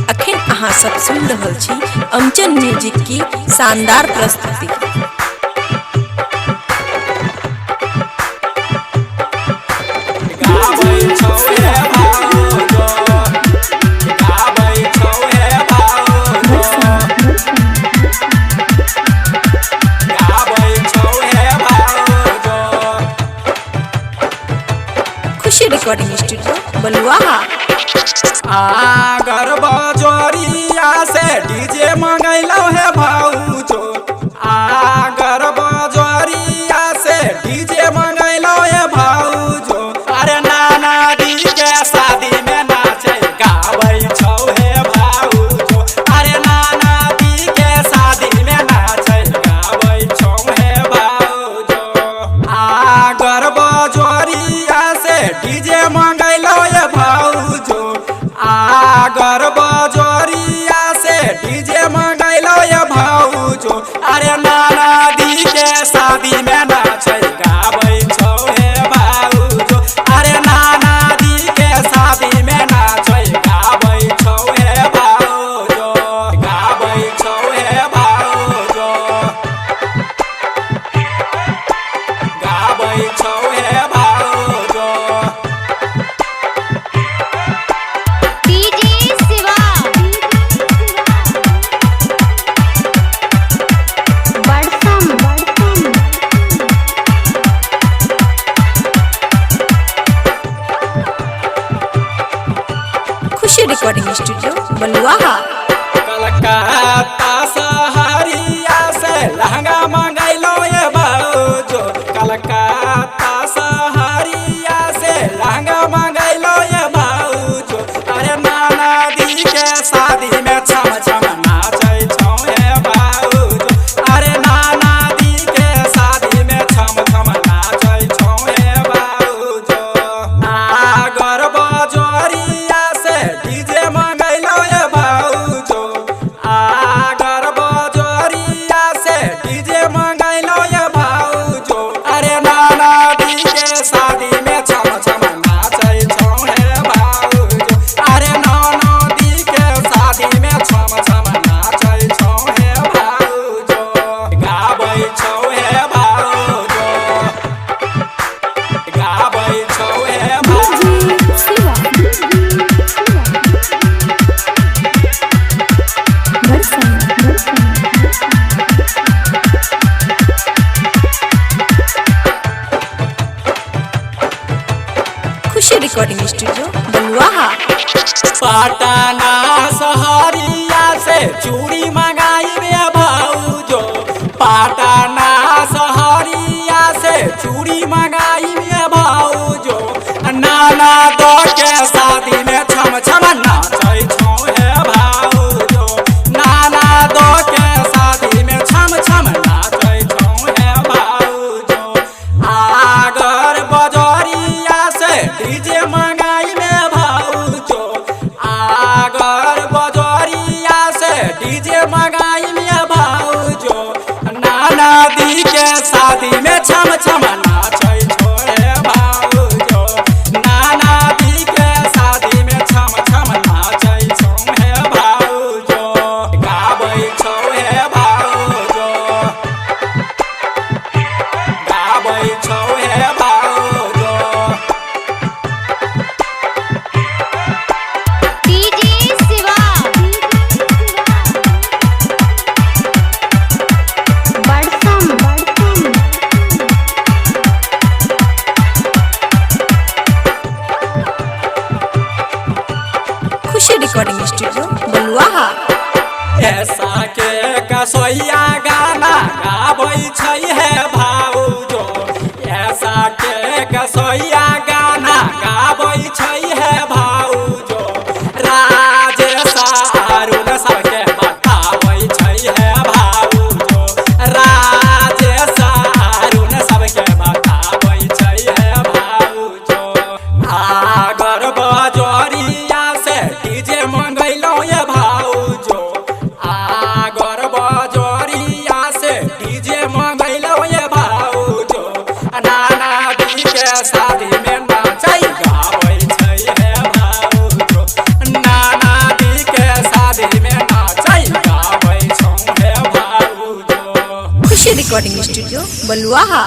अखन अहाँ सब सुन रहल छी अमचन म्यूजिक की शानदार प्रस्तुति। खुशी रिकॉर्डिंग स्टूडियो बलुआहा। आगर बजोरिया से डीजे मंगैलो है भाऊजो। आगर बजोरिया से डीजे मंगैलो है भाऊजो। अरे नाना दी के शादी में नाचे गाबै छौ हे भाऊजो। अरे नाना दी के शादी में नाचे गाबै छौ हे भाऊजो। आगर बजोरिया से डीजे मंगैलो है भाऊजो। आगर बजोरिया से डीजे मंगैलो ये भाऊजो। अरे नाना दी के शादी में नाचे गाबै छौ हे भाऊजो। अरे नाना दी के शादी में नाचे गाबै छौ हे भाऊजो। गाबै छौ हे भाऊजो। गाबै छौ हे भाऊजो। खुशी रिकॉर्डिंग स्टूडियो बलुआहा। कलकत्ता शहरिया से लहंगा मंगैलो ये भाऊजो। कलकत्ता शहरिया से लहंगा मंगैलो ये भाऊजो। अरे नाना दी के शादी में छम छम नाचै छौ हे भाऊजो। अरे नाना दी के शादी में छम छम नाचै छौ हे भाऊजो। आगर बजोरिया से डीजे मंगैलो ये भाऊजो। आगर बजोरिया से डीजे मंगैलो ये भाऊजो। अरे नाना दी के शादी में छम छम नाचै छौ हे भाऊजो। अरे नाना दी के शादी में छम छम नाचै छौ हे भाऊजो। गाबै छौ हे भाऊजो। गाबै छौ हे भाऊजो। खुशी रिकॉर्डिंग स्टूडियो बलुआहा। पटना शहरिया से चूड़ी मंगाई रे भाऊजो। पटना शहरिया से चूड़ी मंगाई रे भाऊजो। नाना दो के शादी में छम छम नाचै छौ हे भाऊजो। नाना दो के शादी में छम छम नाचै छौ हे भाऊजो। आगर बजोरिया से डीजे मंगाई में भाऊजो। आगर बजोरिया से डीजे मंगाई में भाऊजो। नाना दी के शादी में छम छम नाचै छौ हे भाऊजो। नाना दी के शादी में छम छम नाचै छौ हे भाऊजो। गाबै छौ हे भाऊजो। गाबै छौ हे भाऊजो। खुशी रिकॉर्डिंग स्टूडियो बलुआहा। ऐसा के कसोइया गाना गाबै छै हे भाऊजो। ऐसा के कसोइया गाना गाबै छै हे भाऊजो। राजेश अरुण सबके बताबै छै हे भाऊजो। राजेश अरुण सबके बताबै छै हे भाऊजो। आगर बजोरिया से डीजे मंगैलो ये भाऊजो। आगर बजोरिया से डीजे मंगैलो ये काशी में नाचै गाबै छौ हे भाऊजो। खुशी रिकॉर्डिंग स्टूडियो बलुआहा।